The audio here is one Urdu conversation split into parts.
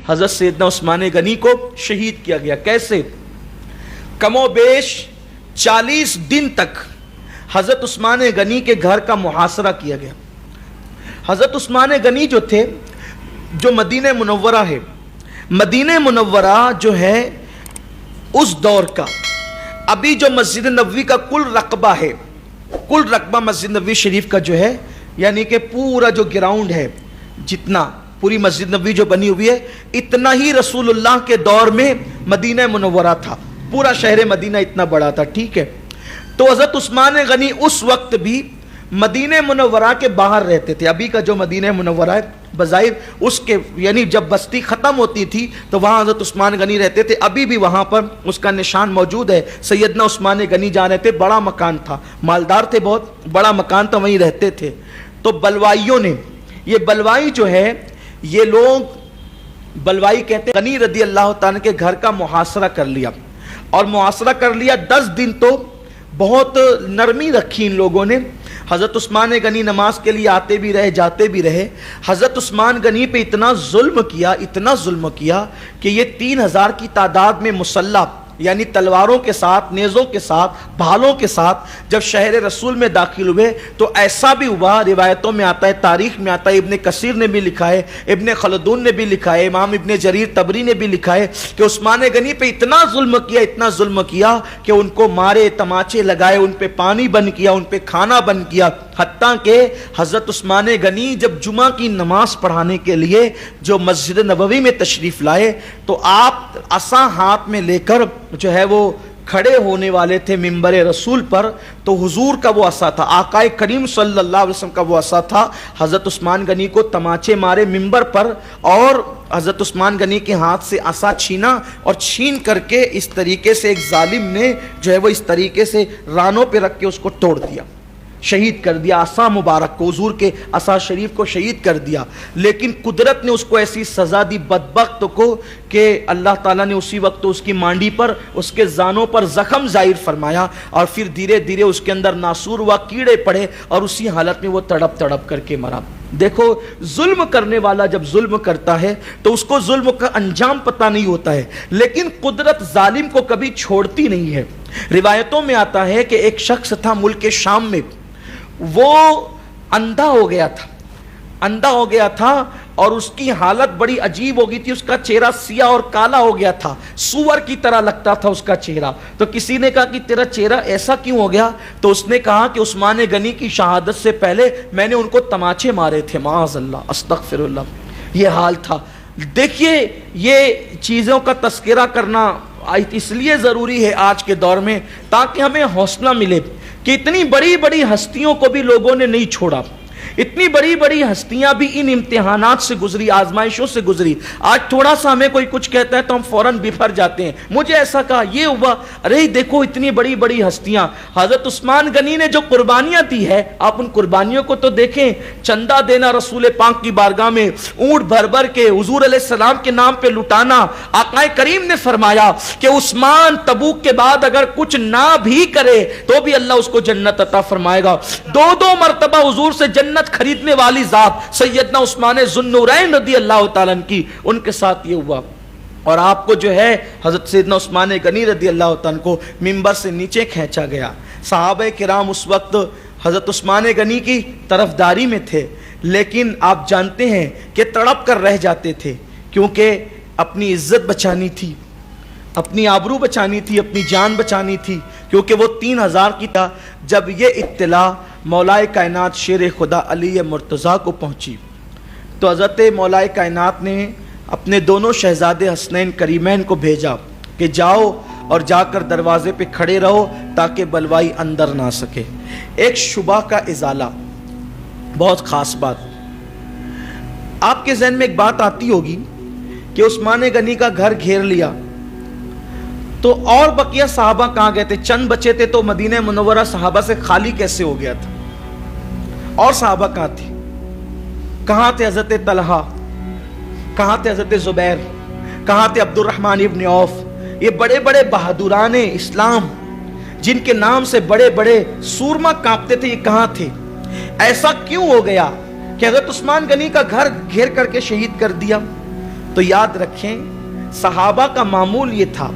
حضرت سیدنا عثمان غنی کو شہید کیا گیا۔ کیسے؟ کم و بیش 40 دن تک حضرت عثمان غنی کے گھر کا محاصرہ کیا گیا۔ حضرت عثمان غنی جو تھے، جو مدینہ منورہ ہے، مدینہ منورہ جو ہے اس دور کا، ابھی جو مسجد نبوی کا کل رقبہ ہے، کل رقبہ مسجد نبوی شریف کا جو ہے، یعنی کہ پورا جو گراؤنڈ ہے، جتنا پوری مسجد نبوی جو بنی ہوئی ہے، اتنا ہی رسول اللہ کے دور میں مدینہ منورہ تھا، پورا شہر مدینہ اتنا بڑا تھا، ٹھیک ہے۔ تو حضرت عثمان غنی اس وقت بھی مدینہ منورہ کے باہر رہتے تھے۔ ابھی کا جو مدینہ منورہ ہے بظاہر اس کے، یعنی جب بستی ختم ہوتی تھی تو وہاں حضرت عثمان غنی رہتے تھے، ابھی بھی وہاں پر اس کا نشان موجود ہے۔ سیدنا عثمان غنی جہاں رہتے، بڑا مکان تھا، مالدار تھے، بہت بڑا مکان تھا، وہیں رہتے تھے۔ تو بلوائیوں نے، یہ بلوائی جو ہے، یہ لوگ بلوائی کہتے ہیں، غنی رضی اللہ تعالیٰ کے گھر کا محاصرہ کر لیا، اور محاصرہ کر لیا 10 دن تو بہت نرمی رکھی ان لوگوں نے۔ حضرت عثمان غنی نماز کے لیے آتے بھی رہے، جاتے بھی رہے۔ حضرت عثمان غنی پہ اتنا ظلم کیا کہ یہ 3000 کی تعداد میں مسلح، یعنی تلواروں کے ساتھ، نیزوں کے ساتھ، بھالوں کے ساتھ جب شہر رسول میں داخل ہوئے تو ایسا بھی ہوا، روایتوں میں آتا ہے، تاریخ میں آتا ہے، ابن کثیر نے بھی لکھا ہے، ابن خلدون نے بھی لکھا ہے، امام ابن جریر طبری نے بھی لکھا ہے کہ عثمان غنی پہ اتنا ظلم کیا کہ ان کو مارے، تماچے لگائے، ان پہ پانی بند کیا، ان پہ کھانا بند کیا، حتیٰ کہ حضرت عثمان غنی جب جمعہ کی نماز پڑھانے کے لیے جو مسجد نبوی میں تشریف لائے تو آپ عصا ہاتھ میں لے کر جو ہے وہ کھڑے ہونے والے تھے ممبر رسول پر، تو حضور کا وہ عصا تھا، آقا کریم صلی اللہ علیہ وسلم کا وہ عصا تھا۔ حضرت عثمان غنی کو تماچے مارے ممبر پر، اور حضرت عثمان غنی کے ہاتھ سے عصا چھینا، اور چھین کر کے اس طریقے سے ایک ظالم نے جو ہے وہ اس طریقے سے رانوں پہ رکھ کے اس کو توڑ دیا، شہید کر دیا، عصا مبارک کو، حضور کے عصا شریف کو شہید کر دیا۔ لیکن قدرت نے اس کو ایسی سزا دی بدبخت کو کہ اللہ تعالیٰ نے اسی وقت اس کی مانڈی پر، اس کے زانوں پر زخم ظاہر فرمایا، اور پھر دھیرے دھیرے اس کے اندر ناسور ہوا، کیڑے پڑے، اور اسی حالت میں وہ تڑپ تڑپ کر کے مرا۔ دیکھو، ظلم کرنے والا جب ظلم کرتا ہے تو اس کو ظلم کا انجام پتہ نہیں ہوتا ہے، لیکن قدرت ظالم کو کبھی چھوڑتی نہیں ہے۔ روایتوں میں آتا ہے کہ ایک شخص تھا ملک شام میں، وہ اندھا ہو گیا تھا اور اس کی حالت بڑی عجیب ہو گئی تھی، اس کا چہرہ سیاہ اور کالا ہو گیا تھا، سور کی طرح لگتا تھا اس کا چہرہ۔ تو کسی نے کہا کہ تیرا چہرہ ایسا کیوں ہو گیا؟ تو اس نے کہا کہ عثمان غنی کی شہادت سے پہلے میں نے ان کو تماچے مارے تھے، معاذ اللہ، استغفر اللہ، یہ حال تھا۔ دیکھیے، یہ چیزوں کا تذکرہ کرنا اس لیے ضروری ہے آج کے دور میں، تاکہ ہمیں حوصلہ ملے کہ اتنی بڑی بڑی ہستیوں کو بھی لوگوں نے نہیں چھوڑا، اتنی بڑی بڑی ہستیاں بھی ان امتحانات سے گزری، آزمائشوں سے گزری۔ آج تھوڑا سا ہمیں کوئی کچھ کہتا ہے تو ہم فوراً بفر جاتے ہیں، مجھے ایسا کہا، یہ ہوا، ارے دیکھو اتنی بڑی بڑی ہستیاں۔ حضرت عثمان غنی نے جو قربانیاں دی ہے، آپ ان قربانیوں کو تو دیکھیں، چندہ دینا رسول پاک کی بارگاہ میں، اونٹ بھر بھر کے حضور علیہ السلام کے نام پہ لٹانا۔ آقا کریم نے فرمایا کہ عثمان تبوک کے بعد اگر کچھ نہ بھی کرے تو بھی اللہ اس کو جنت عطا فرمائے گا۔ 2 مرتبہ حضور سے جنت خریدنے والی ذات سیدنا عثمان ذوالنورین رضی اللہ تعالیٰ عنہ کی، ان کے ساتھ یہ ہوا۔ اور آپ کو جو ہے حضرت سیدنا عثمان غنی رضی اللہ تعالیٰ عنہ کو ممبر سے نیچے کھینچا گیا۔ صحابہ کرام اس وقت حضرت عثمان غنی کی طرفداری میں تھے، لیکن آپ جانتے ہیں کہ تڑپ کر رہ جاتے تھے، کیونکہ اپنی عزت بچانی تھی، اپنی آبرو بچانی تھی، اپنی جان بچانی تھی، کیونکہ وہ 3000 کی تھا۔ جب یہ اطلاع مولائے کائنات شیر خدا علی مرتضیٰ کو پہنچی تو حضرت مولائے کائنات نے اپنے دونوں شہزادے حسنین کریمین کو بھیجا کہ جاؤ اور جا کر دروازے پہ کھڑے رہو تاکہ بلوائی اندر نہ سکے۔ ایک شبہ کا ازالہ، بہت خاص بات۔ آپ کے ذہن میں ایک بات آتی ہوگی کہ عثمان غنی کا گھر گھیر لیا تو اور بقیہ صحابہ کہاں گئے تھے؟ چند بچے تھے تو مدینہ منورہ صحابہ سے خالی کیسے ہو گیا تھا؟ اور صحابہ کہاں تھے؟ کہاں تھے حضرت طلحہ؟ کہاں تھے حضرت زبیر؟ کہاں تھے عبد الرحمن ابن عوف؟ یہ بڑے بڑے بہادران اسلام جن کے نام سے بڑے بڑے سورما کانپتے تھے، یہ کہاں تھے؟ ایسا کیوں ہو گیا کہ حضرت عثمان غنی کا گھر گھیر کر کے شہید کر دیا؟ تو یاد رکھیں صحابہ کا معمول یہ تھا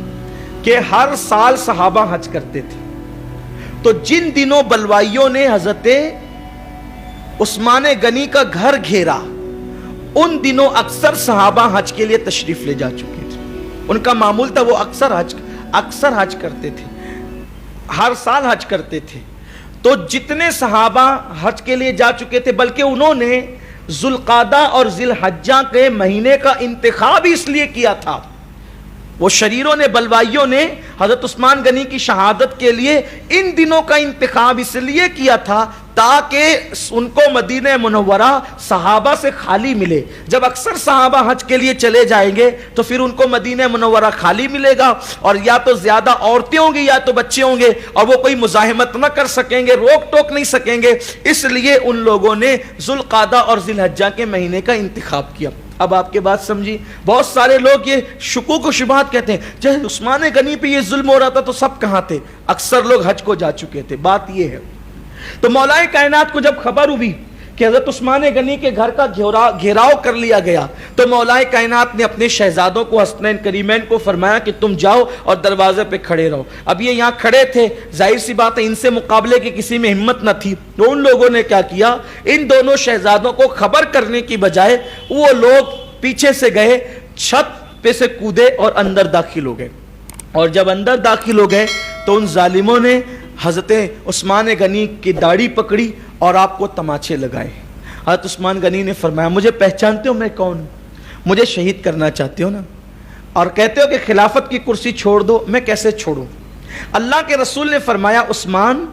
کہ ہر سال صحابہ حج کرتے تھے. تو جن دنوں بلوائیوں نے حضرت عثمان غنی کا گھر گھیرا ان دنوں اکثر صحابہ حج کے لیے تشریف لے جا چکے تھے. ان کا معمول تھا وہ اکثر حج کرتے تھے, ہر سال حج کرتے تھے. تو جتنے صحابہ حج کے لیے جا چکے تھے, بلکہ انہوں نے ذوالقعدہ اور ذی الحجہ کے مہینے کا انتخاب اس لیے کیا تھا. وہ شریروں نے, بلوائیوں نے حضرت عثمان غنی کی شہادت کے لیے ان دنوں کا انتخاب اس لیے کیا تھا تاکہ ان کو مدینہ منورہ صحابہ سے خالی ملے. جب اکثر صحابہ حج کے لیے چلے جائیں گے تو پھر ان کو مدینہ منورہ خالی ملے گا, اور یا تو زیادہ عورتیں ہوں گی یا تو بچے ہوں گے, اور وہ کوئی مزاحمت نہ کر سکیں گے, روک ٹوک نہیں سکیں گے. اس لیے ان لوگوں نے ذوالقعدہ اور ذی الحجہ کے مہینے کا انتخاب کیا. اب آپ کے بات سمجھی, بہت سارے لوگ یہ شکوک و شبہات کہتے ہیں جب عثمان غنی پہ یہ ظلم ہو رہا تھا تو سب کہاں تھے؟ اکثر لوگ حج کو جا چکے تھے. بات یہ ہے, تو مولا کائنات کو جب خبر ہوئی کہ حضرت عثمان غنی کے گھر کا گھیراؤ کر لیا گیا تو مولا کائنات نے اپنے شہزادوں کو, حسنین کریمین کو فرمایا کہ تم جاؤ اور دروازے پہ کھڑے رہو. اب یہ یہاں کھڑے تھے, ظاہر سی بات ہے ان سے مقابلے کی کسی میں ہمت نہ تھی. تو ان لوگوں نے کیا کیا, ان دونوں شہزادوں کو خبر کرنے کی بجائے وہ لوگ پیچھے سے گئے, چھت پہ سے کودے اور اندر داخل ہو گئے. اور جب اندر داخل ہو گئے تو ان ظالموں نے حضرت عثمان غنی کی داڑھی پکڑی اور آپ کو تماچے لگائے. حضرت عثمان غنی نے فرمایا مجھے پہچانتے ہو میں کون ہوں؟ مجھے شہید کرنا چاہتے ہو نا, اور کہتے ہو کہ خلافت کی کرسی چھوڑ دو, میں کیسے چھوڑوں؟ اللہ کے رسول نے فرمایا عثمان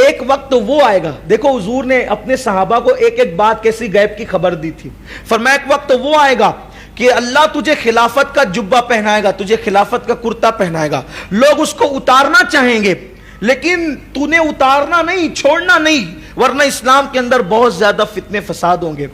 ایک وقت وہ آئے گا. دیکھو حضور نے اپنے صحابہ کو ایک ایک بات کیسی غیب کی خبر دی تھی. فرمایا ایک وقت وہ آئے گا کہ اللہ تجھے خلافت کا جبہ پہنائے گا, تجھے خلافت کا کرتا پہنائے گا. لوگ اس کو اتارنا چاہیں گے لیکن تو نے اتارنا نہیں, چھوڑنا نہیں, ورنہ اسلام کے اندر بہت زیادہ فتنے فساد ہوں گے.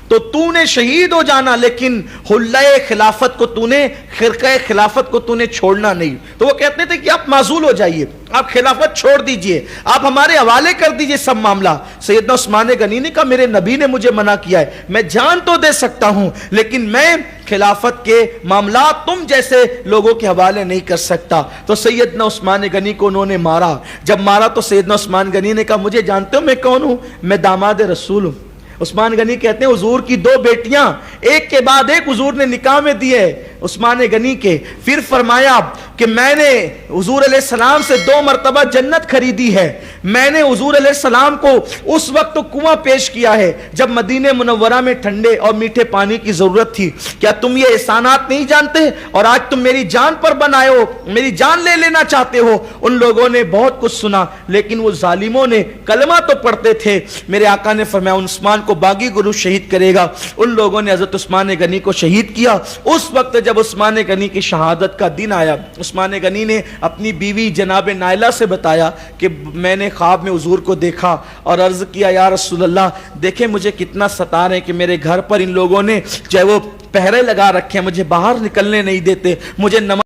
تو تو نے شہید ہو جانا لیکن حلہ خلافت کو تو نے, خرقہ خلافت کو تو نے چھوڑنا نہیں. تو وہ کہتے تھے کہ آپ معزول ہو جائیے, آپ خلافت چھوڑ دیجئے, آپ ہمارے حوالے کر دیجئے سب معاملہ. سیدنا عثمان غنی نے کہا میرے نبی نے مجھے منع کیا ہے, میں جان تو دے سکتا ہوں لیکن میں خلافت کے معاملات تم جیسے لوگوں کے حوالے نہیں کر سکتا. تو سیدنا عثمان غنی کو انہوں نے مارا. جب مارا تو سیدنا عثمان غنی نے کہا مجھے جانتے ہو میں کون ہوں؟ میں داماد رسول ہوں. عثمان غنی کہتے ہیں حضور کی 2 بیٹیاں ایک کے بعد ایک حضور نے نکاح میں دیے عثمان غنی کے. پھر فرمایا کہ میں نے حضور علیہ السلام سے 2 مرتبہ جنت خریدی ہے. میں نے حضور علیہ السلام کو اس وقت کنواں پیش کیا ہے جب مدینہ منورہ میں ٹھنڈے اور میٹھے پانی کی ضرورت تھی. کیا تم یہ احسانات نہیں جانتے؟ اور آج تم میری جان پر بنائے ہو, میری جان لے لینا چاہتے ہو. ان لوگوں نے بہت کچھ سنا لیکن وہ ظالموں نے کلمہ تو پڑھتے تھے. میرے آقا نے فرمایا عثمان کو باغی گروہ شہید کرے گا. ان لوگوں نے حضرت عثمان غنی کو شہید کیا. اس وقت جب عثمان غنی کی شہادت کا دن آیا, عثمان غنی نے اپنی بیوی جناب نائلہ سے بتایا کہ میں نے خواب میں حضور کو دیکھا اور عرض کیا یا رسول اللہ دیکھیں مجھے کتنا ستا رہے ہیں کہ میرے گھر پر ان لوگوں نے چاہے وہ پہرے لگا رکھے ہیں, مجھے باہر نکلنے نہیں دیتے, مجھے نماز